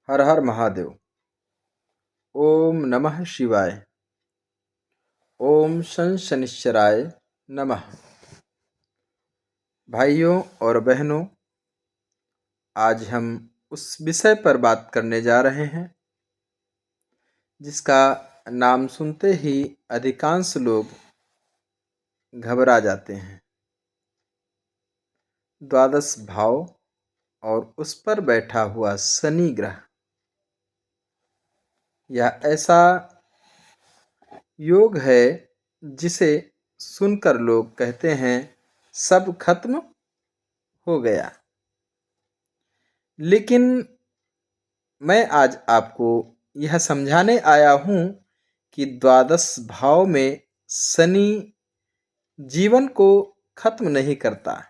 हर हर महादेव। ओम नमः शिवाय। ओम शं शनिश्चराय नमः। भाइयों और बहनों, आज हम उस विषय पर बात करने जा रहे हैं जिसका नाम सुनते ही अधिकांश लोग घबरा जाते हैं। द्वादश भाव और उस पर बैठा हुआ शनि ग्रह। यह ऐसा योग है जिसे सुनकर लोग कहते हैं सब खत्म हो गया। लेकिन मैं आज आपको यह समझाने आया हूँ कि द्वादश भाव में शनि जीवन को खत्म नहीं करता,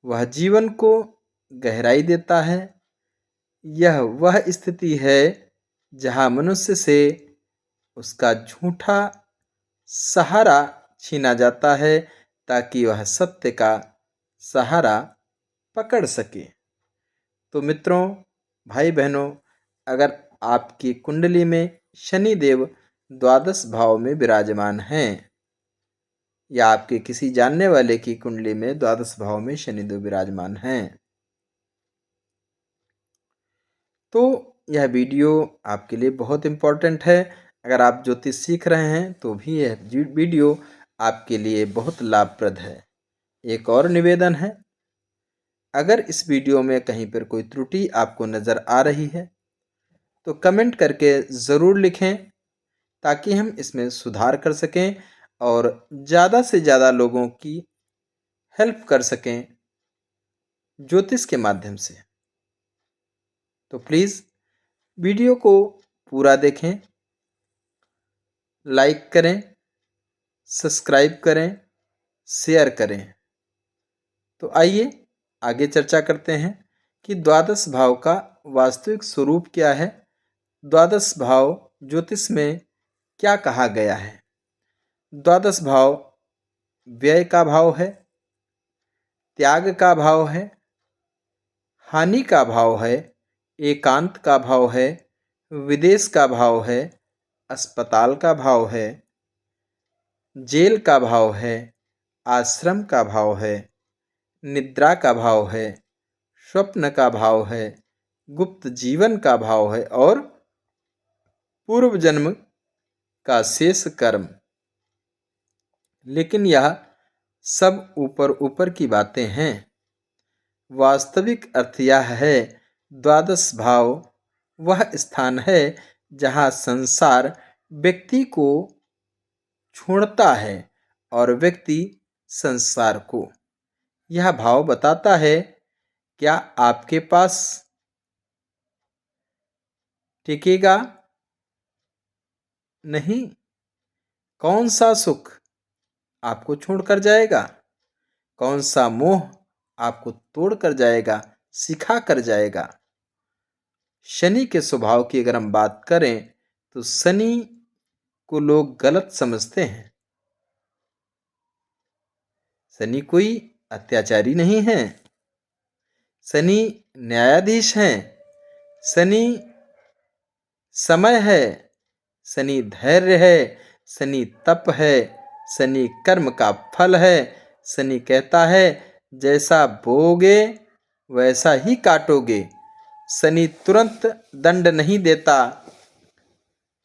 वह जीवन को गहराई देता है। यह वह स्थिति है जहाँ मनुष्य से उसका झूठा सहारा छीना जाता है ताकि वह सत्य का सहारा पकड़ सके। तो मित्रों, भाई बहनों, अगर आपकी कुंडली में शनि देव द्वादश भाव में विराजमान हैं या आपके किसी जानने वाले की कुंडली में द्वादश भाव में शनि देव विराजमान हैं, तो यह वीडियो आपके लिए बहुत इम्पोर्टेंट है। अगर आप ज्योतिष सीख रहे हैं तो भी यह वीडियो आपके लिए बहुत लाभप्रद है। एक और निवेदन है, अगर इस वीडियो में कहीं पर कोई त्रुटि आपको नज़र आ रही है तो कमेंट करके ज़रूर लिखें ताकि हम इसमें सुधार कर सकें और ज़्यादा से ज़्यादा लोगों की हेल्प कर सकें ज्योतिष के माध्यम से। तो प्लीज़ वीडियो को पूरा देखें, लाइक करें, सब्सक्राइब करें, शेयर करें। तो आइए आगे चर्चा करते हैं कि द्वादश भाव का वास्तविक स्वरूप क्या है, द्वादश भाव ज्योतिष में क्या कहा गया है। द्वादश भाव व्यय का भाव है, त्याग का भाव है, हानि का भाव है, एकांत का भाव है, विदेश का भाव है, अस्पताल का भाव है, जेल का भाव है, आश्रम का भाव है, निद्रा का भाव है, स्वप्न का भाव है, गुप्त जीवन का भाव है और पूर्व जन्म का शेष कर्म। लेकिन यह सब ऊपर ऊपर की बातें हैं। वास्तविक अर्थ यह है, द्वादश भाव वह स्थान है जहाँ संसार व्यक्ति को छोड़ता है और व्यक्ति संसार को। यह भाव बताता है क्या आपके पास टिकेगा नहीं, कौन सा सुख आपको छोड़कर जाएगा, कौन सा मोह आपको तोड़कर जाएगा, सिखा कर जाएगा। शनि के स्वभाव की अगर हम बात करें तो शनि को लोग गलत समझते हैं। शनि कोई अत्याचारी नहीं है, शनि न्यायाधीश हैं, शनि समय है, शनि धैर्य है, शनि तप है, शनि कर्म का फल है। शनि कहता है जैसा बोओगे वैसा ही काटोगे। शनि तुरंत दंड नहीं देता,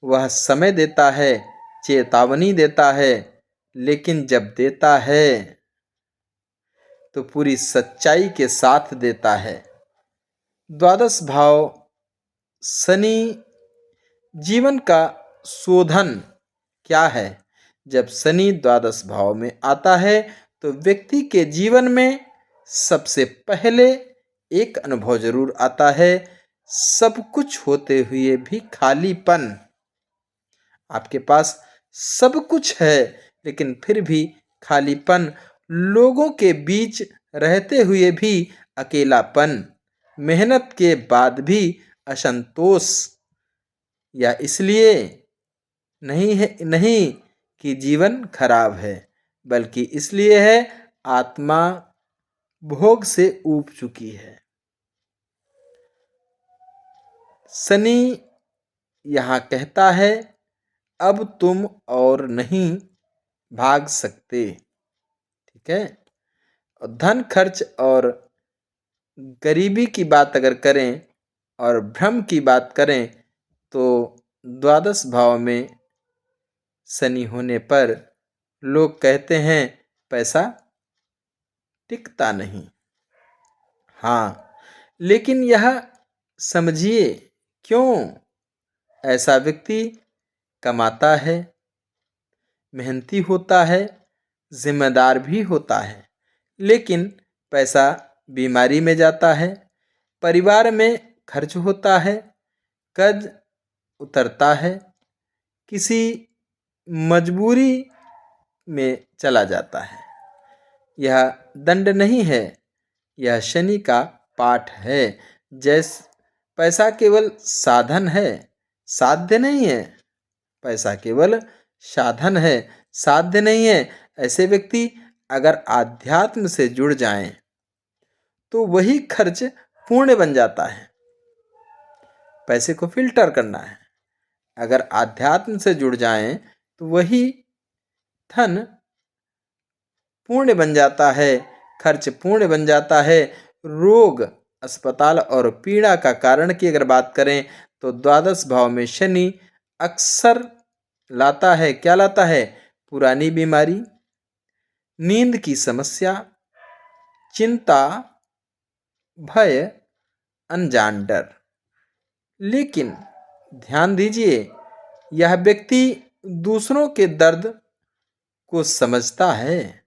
वह समय देता है, चेतावनी देता है, लेकिन जब देता है तो पूरी सच्चाई के साथ देता है। द्वादश भाव शनि जीवन का शोधन क्या है। जब शनि द्वादश भाव में आता है तो व्यक्ति के जीवन में सबसे पहले एक अनुभव जरूर आता है, सब कुछ होते हुए भी खालीपन। आपके पास सब कुछ है लेकिन फिर भी खालीपन, लोगों के बीच रहते हुए भी अकेलापन, मेहनत के बाद भी असंतोष। या इसलिए नहीं कि जीवन खराब है, बल्कि इसलिए है आत्मा भोग से ऊब चुकी है। शनि यहाँ कहता है अब तुम और नहीं भाग सकते। ठीक है। और धन खर्च और गरीबी की बात अगर करें और भ्रम की बात करें तो द्वादश भाव में शनि होने पर लोग कहते हैं पैसा टिकता नहीं। हाँ, लेकिन यह समझिए क्यों ऐसा व्यक्ति कमाता है, मेहनती होता है, जिम्मेदार भी होता है, लेकिन पैसा बीमारी में जाता है, परिवार में खर्च होता है, कर्ज उतरता है, किसी मजबूरी में चला जाता है। यह दंड नहीं है, यह शनि का पाठ है। जैसे पैसा केवल साधन है, साध्य नहीं है। पैसा केवल साधन है, साध्य नहीं है। ऐसे व्यक्ति अगर आध्यात्म से जुड़ जाएं तो वही खर्च पुण्य बन जाता है। पैसे को फिल्टर करना है। अगर आध्यात्म से जुड़ जाएं तो वही धन पुण्य बन जाता है, खर्च पुण्य बन जाता है। रोग, अस्पताल और पीड़ा का कारण की अगर बात करें तो द्वादश भाव में शनि अक्सर लाता है, क्या लाता है? पुरानी बीमारी, नींद की समस्या, चिंता, भय, अनजान डर। लेकिन ध्यान दीजिए, यह व्यक्ति दूसरों के दर्द को समझता है।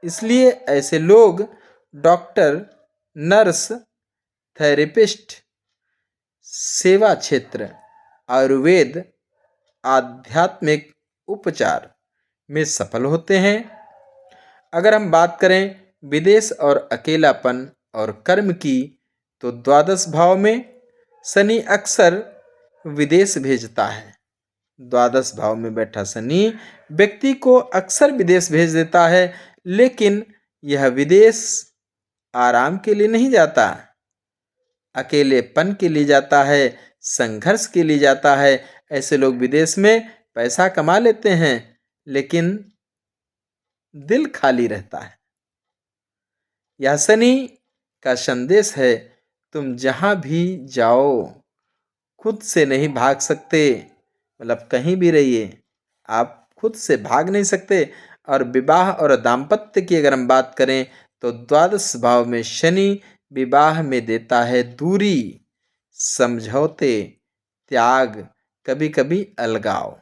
इसलिए ऐसे लोग डॉक्टर, नर्स, थेरेपिस्ट, सेवा क्षेत्र, आयुर्वेद, आध्यात्मिक उपचार में सफल होते हैं। अगर हम बात करें विदेश और अकेलापन और कर्म की तो द्वादश भाव में शनि अक्सर विदेश भेजता है। द्वादश भाव में बैठा शनि व्यक्ति को अक्सर विदेश भेज देता है, लेकिन यह विदेश आराम के लिए नहीं जाता, अकेलेपन के लिए जाता है, संघर्ष के लिए जाता है। ऐसे लोग विदेश में पैसा कमा लेते हैं, लेकिन दिल खाली रहता है। यह शनि का संदेश है, तुम जहां भी जाओ खुद से नहीं भाग सकते। मतलब कहीं भी रहिए, आप खुद से भाग नहीं सकते। और विवाह और दाम्पत्य की अगर हम बात करें तो द्वादश भाव में शनि विवाह में देता है दूरी, समझौते, त्याग, कभी कभी अलगाव।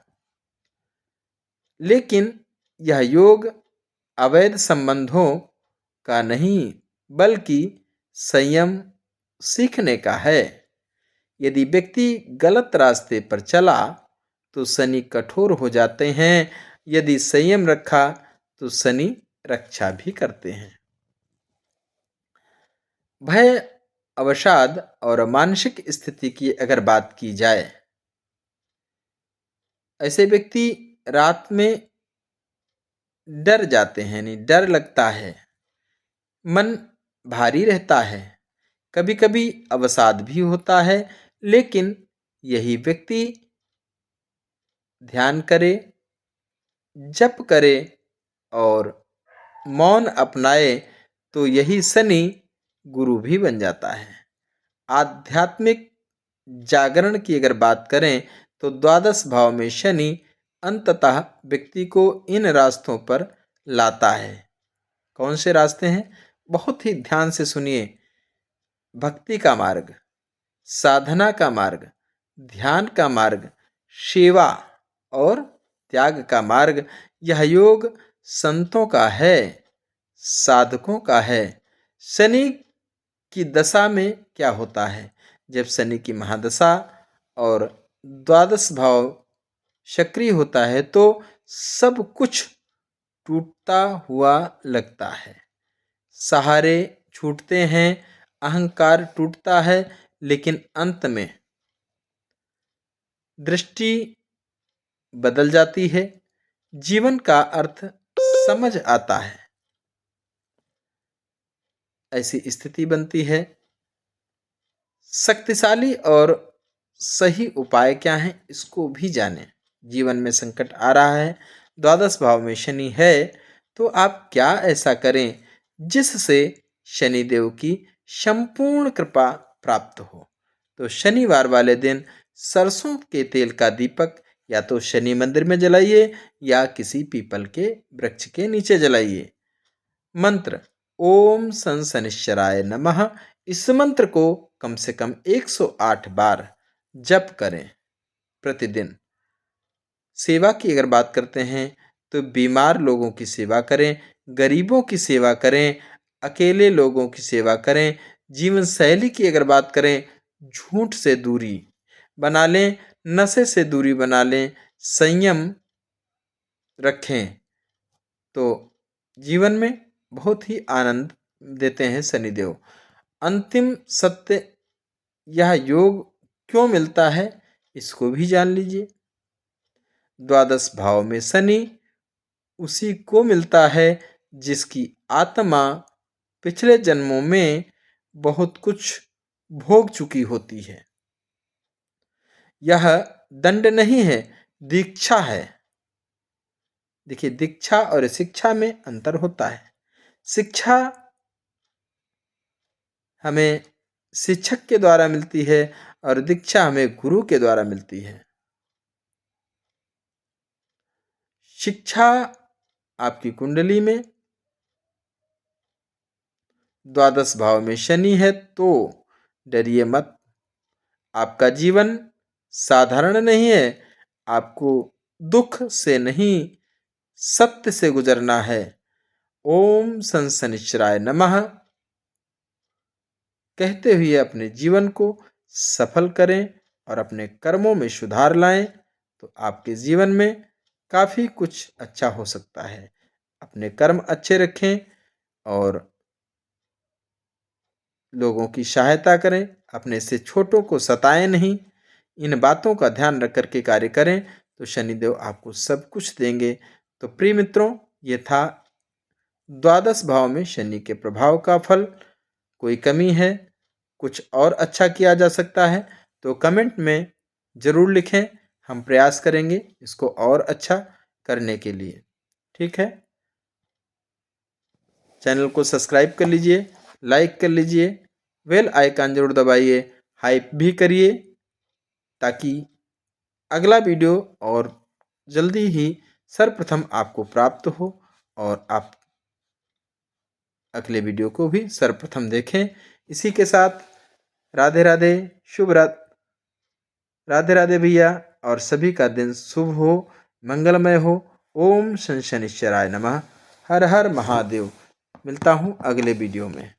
लेकिन यह योग अवैध संबंधों का नहीं बल्कि संयम सीखने का है। यदि व्यक्ति गलत रास्ते पर चला तो शनि कठोर हो जाते हैं, यदि संयम रखा तो शनि रक्षा भी करते हैं। भय, अवसाद और मानसिक स्थिति की अगर बात की जाए, ऐसे व्यक्ति रात में डर जाते हैं, नहीं डर लगता है, मन भारी रहता है, कभी कभी अवसाद भी होता है। लेकिन यही व्यक्ति ध्यान करे, जप करे और मौन अपनाए तो यही शनि गुरु भी बन जाता है। आध्यात्मिक जागरण की अगर बात करें तो द्वादश भाव में शनि अंततः व्यक्ति को इन रास्तों पर लाता है। कौन से रास्ते हैं? बहुत ही ध्यान से सुनिए। भक्ति का मार्ग, साधना का मार्ग, ध्यान का मार्ग, सेवा और त्याग का मार्ग। यह योग संतों का है, साधकों का है। शनि की दशा में क्या होता है? जब शनि की महादशा और द्वादश भाव सक्रिय होता है तो सब कुछ टूटता हुआ लगता है, सहारे छूटते हैं, अहंकार टूटता है, लेकिन अंत में दृष्टि बदल जाती है, जीवन का अर्थ समझ आता है। ऐसी स्थिति बनती है। शक्तिशाली और सही उपाय क्या है इसको भी जानें। जीवन में संकट आ रहा है, द्वादश भाव में शनि है, तो आप क्या ऐसा करें जिससे शनिदेव की संपूर्ण कृपा प्राप्त हो। तो शनिवार वाले दिन सरसों के तेल का दीपक या तो शनि मंदिर में जलाइए या किसी पीपल के वृक्ष के नीचे जलाइए। मंत्र ओम सन शनिश्चराय नमः, इस मंत्र को कम से कम 108 बार जप करें प्रतिदिन। सेवा की अगर बात करते हैं तो बीमार लोगों की सेवा करें, गरीबों की सेवा करें, अकेले लोगों की सेवा करें। जीवन शैली की अगर बात करें, झूठ से दूरी बना लें, नशे से दूरी बना लें, संयम रखें, तो जीवन में बहुत ही आनंद देते हैं शनिदेव। अंतिम सत्य यह योग क्यों मिलता है इसको भी जान लीजिए। द्वादश भाव में शनि उसी को मिलता है जिसकी आत्मा पिछले जन्मों में बहुत कुछ भोग चुकी होती है। यह दंड नहीं है, दीक्षा है। देखिए, दीक्षा और शिक्षा में अंतर होता है। शिक्षा हमें शिक्षक के द्वारा मिलती है और दीक्षा हमें गुरु के द्वारा मिलती है। शिक्षा आपकी कुंडली में द्वादश भाव में शनि है तो डरिए मत। आपका जीवन साधारण नहीं है, आपको दुख से नहीं सत्य से गुजरना है। ओम सन शनिश्चराय नमः कहते हुए अपने जीवन को सफल करें और अपने कर्मों में सुधार लाएं, तो आपके जीवन में काफ़ी कुछ अच्छा हो सकता है। अपने कर्म अच्छे रखें और लोगों की सहायता करें, अपने से छोटों को सताएं नहीं। इन बातों का ध्यान रख कर के कार्य करें तो शनिदेव आपको सब कुछ देंगे। तो प्रिय मित्रों, ये था द्वादश भाव में शनि के प्रभाव का फल। कोई कमी है, कुछ और अच्छा किया जा सकता है तो कमेंट में ज़रूर लिखें। हम प्रयास करेंगे इसको और अच्छा करने के लिए। ठीक है, चैनल को सब्सक्राइब कर लीजिए, लाइक कर लीजिए, बेल आइकन जरूर दबाइए, हाइप भी करिए ताकि अगला वीडियो और जल्दी ही सर्वप्रथम आपको प्राप्त हो और आप अगले वीडियो को भी सर्वप्रथम देखें। इसी के साथ राधे राधे, शुभ रात, राधे राधे भैया, और सभी का दिन शुभ हो, मंगलमय हो। ओम शनि शनिश्चराय नमः। हर हर महादेव। मिलता हूँ अगले वीडियो में।